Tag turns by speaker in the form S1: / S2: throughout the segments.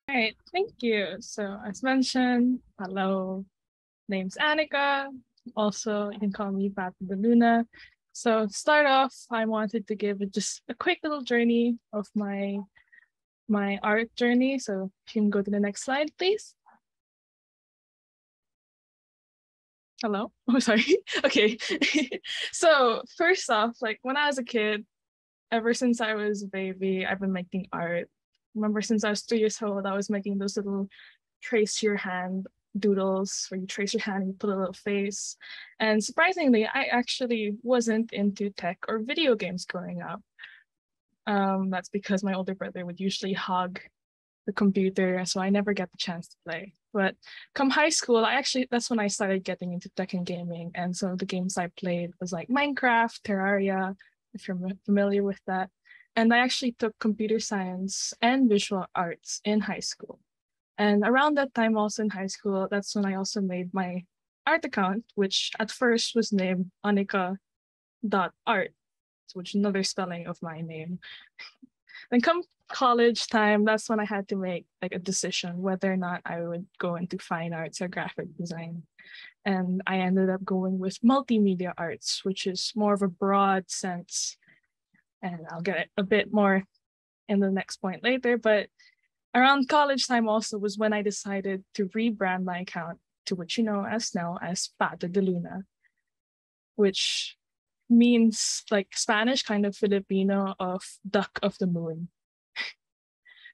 S1: All right, thank you. So as mentioned, hello, name's Annica. Also, you can call me Pat the Luna. So to start off, I wanted to give just a quick little journey of my art journey. So if you can go to the next slide, please. Hello. Oh, sorry. Okay. So first off, like when I was a kid, ever since I was a baby, I've been making art. Remember, since I was 3 years old, I was making those little trace your hand doodles where you trace your hand and you put a little face. And surprisingly, I actually wasn't into tech or video games growing up. That's because my older brother would usually hog the computer, so I never get the chance to play. But come high school, that's when I started getting into tech and gaming. And some of the games I played was like Minecraft, Terraria, if you're familiar with that. And I actually took computer science and visual arts in high school. And around that time, also in high school, that's when I also made my art account, which at first was named Annica.art, which is another spelling of my name. Then come college time, that's when I had to make like a decision whether or not I would go into fine arts or graphic design. And I ended up going with multimedia arts, which is more of a broad sense. And I'll get it a bit more in the next point later. But around college time also was when I decided to rebrand my account to what you know as now as Pata de Luna, which means like Spanish kind of Filipino of duck of the moon.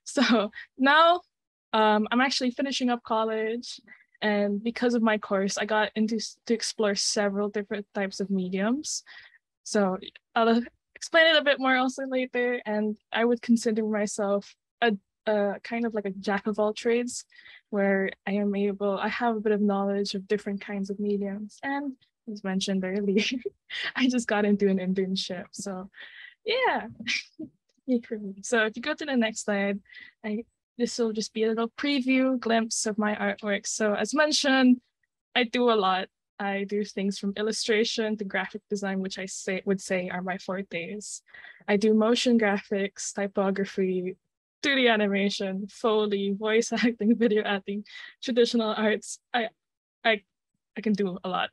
S1: So now I'm actually finishing up college, and because of my course, I got into to explore several different types of mediums. So I'll explain it a bit more also later, and I would consider myself a kind of like a jack of all trades, where I have a bit of knowledge of different kinds of mediums, and as mentioned earlier, I just got into an internship. So yeah. So if you go to the next slide, this will just be a little preview glimpse of my artwork. So as mentioned, I do a lot. I do things from illustration to graphic design, which would say are my fortes. I do motion graphics, typography, 2D animation, Foley, voice acting, video acting, traditional arts. I I can do a lot.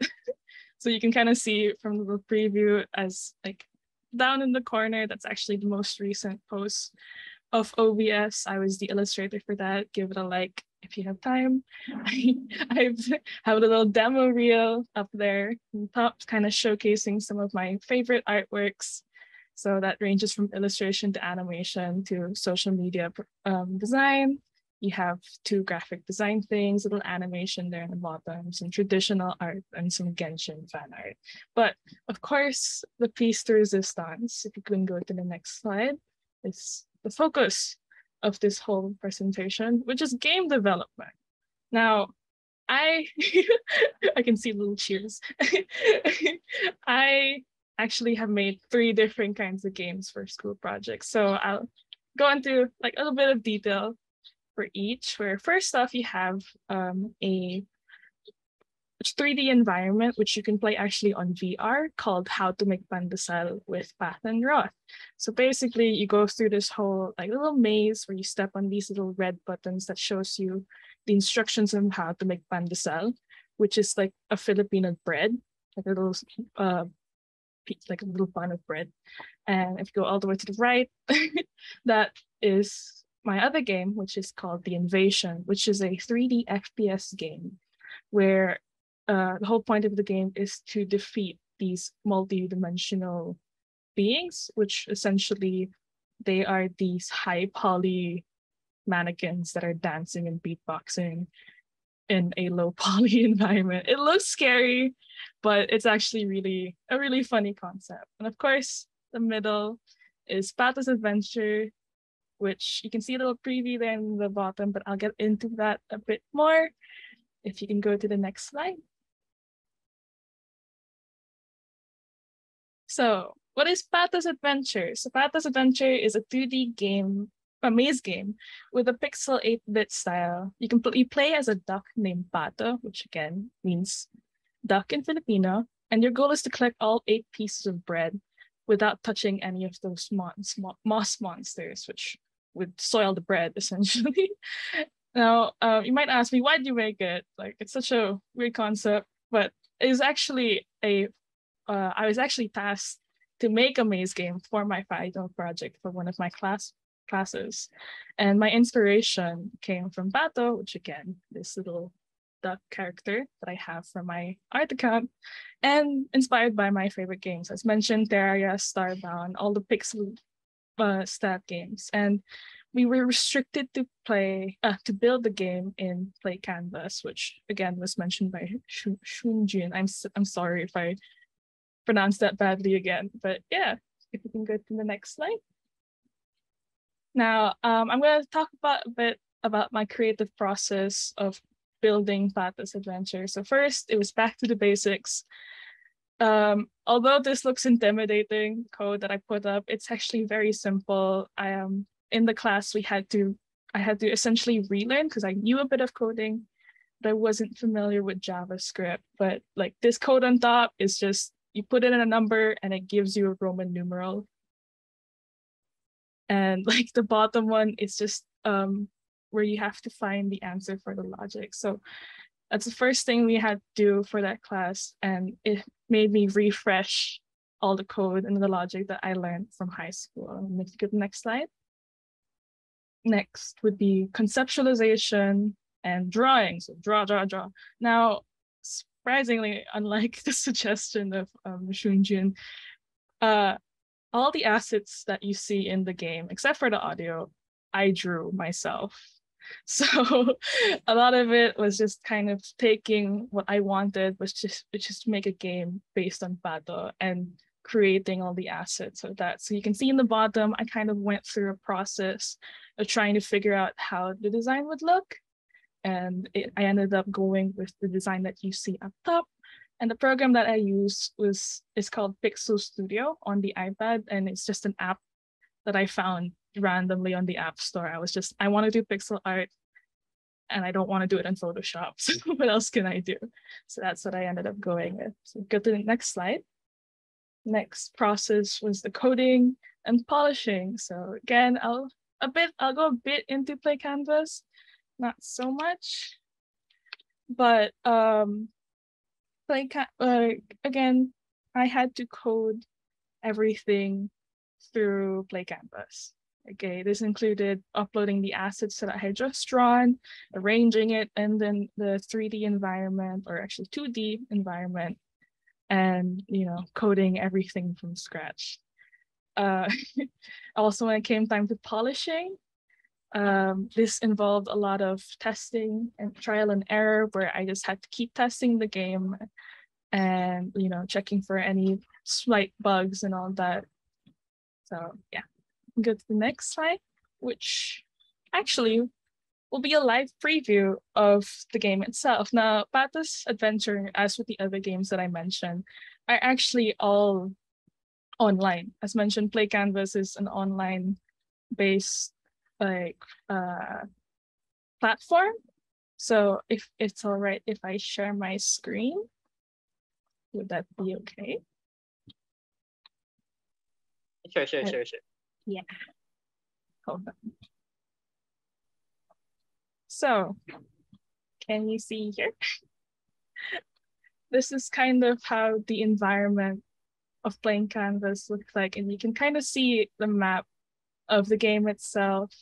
S1: So you can kind of see from the preview as like down in the corner, that's actually the most recent post of OBS. I was the illustrator for that. Give it a like if you have time. I have a little demo reel up there on top, kind of showcasing some of my favorite artworks. So that ranges from illustration to animation to social media design. You have two graphic design things, little animation there in the bottom, some traditional art, and some Genshin fan art. But of course, the piece de resistance, if you can go to the next slide, is the focus of this whole presentation, which is game development. Now, I I can see little cheers. I actually have made 3 different kinds of games for school projects. So I'll go into like a little bit of detail for each, where first off you have a 3D environment, which you can play actually on VR, called How to Make Pandesal with Path and Roth. So basically you go through this whole like little maze where you step on these little red buttons that shows you the instructions on how to make pandesal, which is like a Filipino bread, like a little like a little pan of bread. And if you go all the way to the right, that is my other game, which is called The Invasion, which is a 3D FPS game where the whole point of the game is to defeat these multi-dimensional beings, which essentially they are these high poly mannequins that are dancing and beatboxing in a low poly environment. It looks scary, but it's actually a really funny concept. And of course, the middle is Pata's Adventure, which you can see a little preview there in the bottom, but I'll get into that a bit more. If you can go to the next slide. So what is Pata's Adventure? So Pata's Adventure is a 2D game, a maze game with a pixel 8-bit style. You play as a duck named Pato, which again means duck in Filipino, and your goal is to collect all 8 pieces of bread without touching any of those moss monsters, which would soil the bread essentially. Now, you might ask me, why did you make it? Like, it's such a weird concept, but it was actually I was actually tasked to make a maze game for my final project for one of my classes. And my inspiration came from Bato, which again, this little duck character that I have for my art account, and inspired by my favorite games, as mentioned, Terraria, Starbound, all the pixel stat games. And we were restricted to build the game in Play Canvas, which again was mentioned by Shunjin. I'm sorry if I pronounced that badly again, but yeah, if we can go to the next slide. Now, I'm going to talk a bit about my creative process of building Pata's Adventure. So first, it was back to the basics. Although this looks intimidating, code that I put up, it's actually very simple. In the class, I had to essentially relearn because I knew a bit of coding, but I wasn't familiar with JavaScript. But like this code on top is just, you put it in a number and it gives you a Roman numeral. And like the bottom one is just where you have to find the answer for the logic. So that's the first thing we had to do for that class. And it made me refresh all the code and the logic that I learned from high school. And if you go to the next slide. Next would be conceptualization and drawing. So draw. Now, surprisingly, unlike the suggestion of Shunjin, all the assets that you see in the game, except for the audio, I drew myself. So a lot of it was just kind of taking what I wanted, which is to make a game based on Pato and creating all the assets of that. So you can see in the bottom, I kind of went through a process of trying to figure out how the design would look. And I ended up going with the design that you see up top. And the program that I used is called Pixel Studio on the iPad. And it's just an app that I found randomly on the App Store. I want to do pixel art and I don't want to do it in Photoshop. So what else can I do? So that's what I ended up going with. So go to the next slide. Next process was the coding and polishing. So again, I'll go a bit into Play Canvas, not so much, but again, I had to code everything through Play Canvas. Okay, this included uploading the assets that I had just drawn, arranging it, and then the 3D environment, or actually 2D environment, and coding everything from scratch. Also, when it came time to polishing, this involved a lot of testing and trial and error, where I just had to keep testing the game and checking for any slight bugs and all that. So yeah, go to the next slide, which actually will be a live preview of the game itself. Now, Pata's Adventure, as with the other games that I mentioned, are actually all online. As mentioned, Play Canvas is an online-based platform. So if it's all right if I share my screen, would that be okay?
S2: Sure.
S1: Yeah. Hold on. So, can you see here? This is kind of how the environment of Plain Canvas looks like, and you can kind of see the map of the game itself.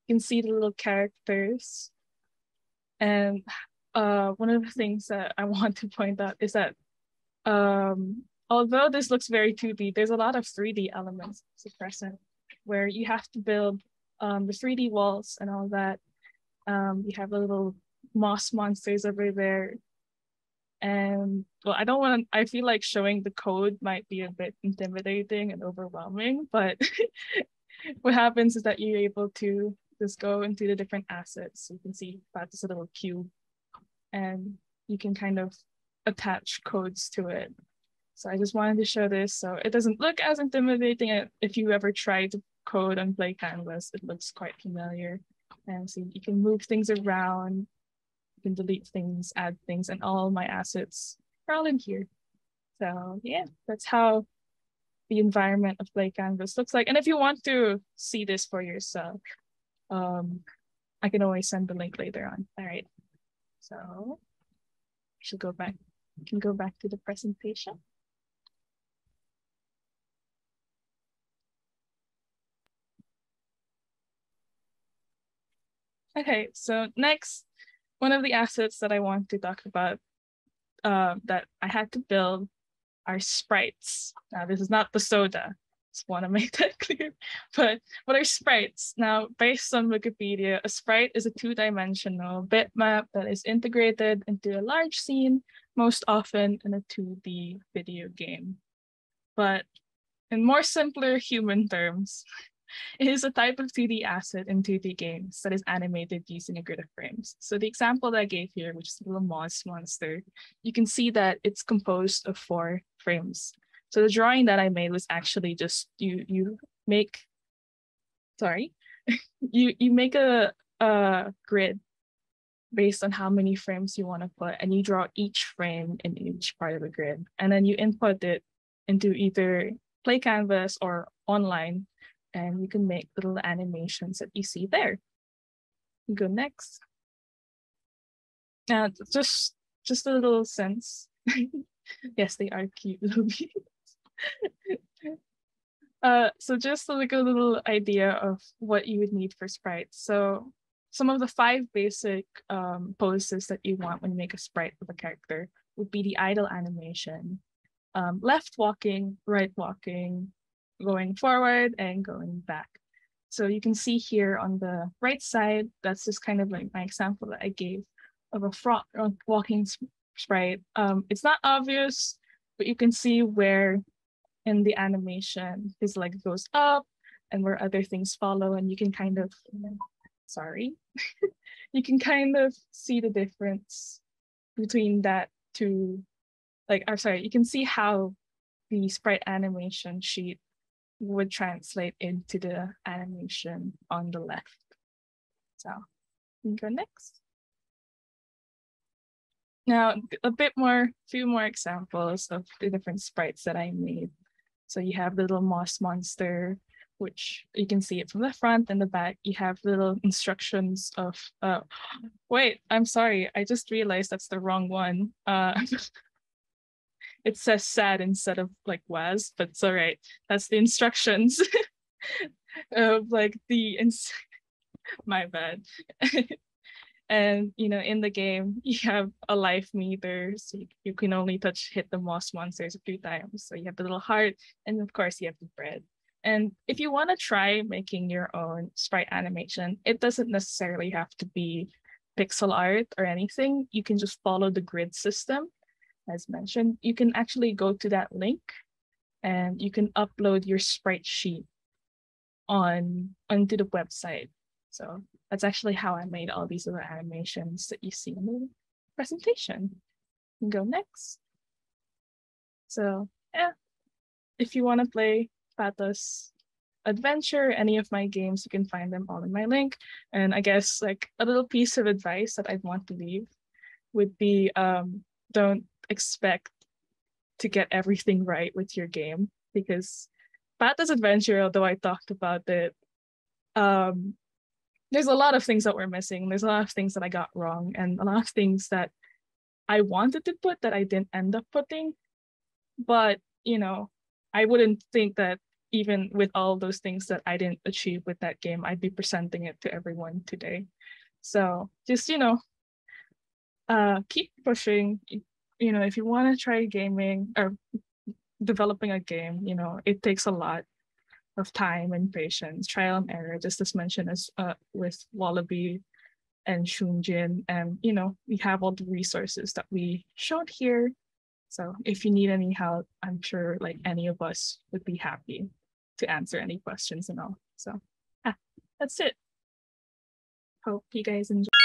S1: You can see the little characters. And one of the things that I want to point out is that although this looks very 2D, there's a lot of 3D elements present, where you have to build the 3D walls and all that. You have the little moss monsters over there. And well, I feel like showing the code might be a bit intimidating and overwhelming, but what happens is that you're able to just go into the different assets. You can see that's a little cube, and you can kind of attach codes to it. So I just wanted to show this so it doesn't look as intimidating. If you ever try to code on Play Canvas, it looks quite familiar. And so you can move things around, you can delete things, add things, and all my assets are all in here. So yeah, that's how the environment of Play Canvas looks like. And if you want to see this for yourself, I can always send the link later on. All right. So I should go back. We can go back to the presentation. Okay, so next, one of the assets that I want to talk about that I had to build are sprites. Now, this is not the soda. Just want to make that clear. But what are sprites? Now, based on Wikipedia, a sprite is a two-dimensional bitmap that is integrated into a large scene, most often in a 2D video game. But in more simpler human terms, it is a type of 2D asset in 2D games that is animated using a grid of frames. So the example that I gave here, which is the little moss monster, you can see that it's composed of 4 frames. So the drawing that I made was actually just you make you make a grid based on how many frames you want to put, and you draw each frame in each part of the grid, and then you input it into either Play Canvas or online, and you can make little animations that you see there. You go next. Now, just a little sense. Yes, they are cute little bees. So just like a little idea of what you would need for sprites. So some of the 5 basic poses that you want when you make a sprite of a character would be the idle animation, left walking, right walking, going forward, and going back. So you can see here on the right side, that's just kind of like my example that I gave of a frog walking sprite. It's not obvious, but you can see where in the animation his leg goes up and where other things follow, and you can kind of, you can kind of see the difference between that two, you can see how the sprite animation sheet would translate into the animation on the left. So you can go next. Now, few more examples of the different sprites that I made. So you have little moss monster, which you can see it from the front and the back. You have little instructions of, wait, I'm sorry. I just realized that's the wrong one. It says sad instead of like was, but it's all right. That's the instructions of like my bad. And in the game you have a life meter, so you can only hit the moss monsters a few times. So you have the little heart, and of course you have the bread. And if you want to try making your own sprite animation, it doesn't necessarily have to be pixel art or anything. You can just follow the grid system as mentioned. You can actually go to that link and you can upload your sprite sheet onto the website. So that's actually how I made all these other animations that you see in the presentation. You can go next. So yeah, if you want to play Pato's Adventure, any of my games, you can find them all in my link. And I guess like a little piece of advice that I'd want to leave would be don't expect to get everything right with your game, because Pato's Adventure, although I talked about it, there's a lot of things that were missing. There's a lot of things that I got wrong, and a lot of things that I wanted to put that I didn't end up putting. But, I wouldn't think that even with all those things that I didn't achieve with that game, I'd be presenting it to everyone today. So just, keep pushing. If you want to try gaming or developing a game, it takes a lot of time and patience, trial and error, just as mentioned as with Wallaby and Shunjin. And we have all the resources that we showed here. So if you need any help, I'm sure like any of us would be happy to answer any questions and all. So that's it. Hope you guys enjoy.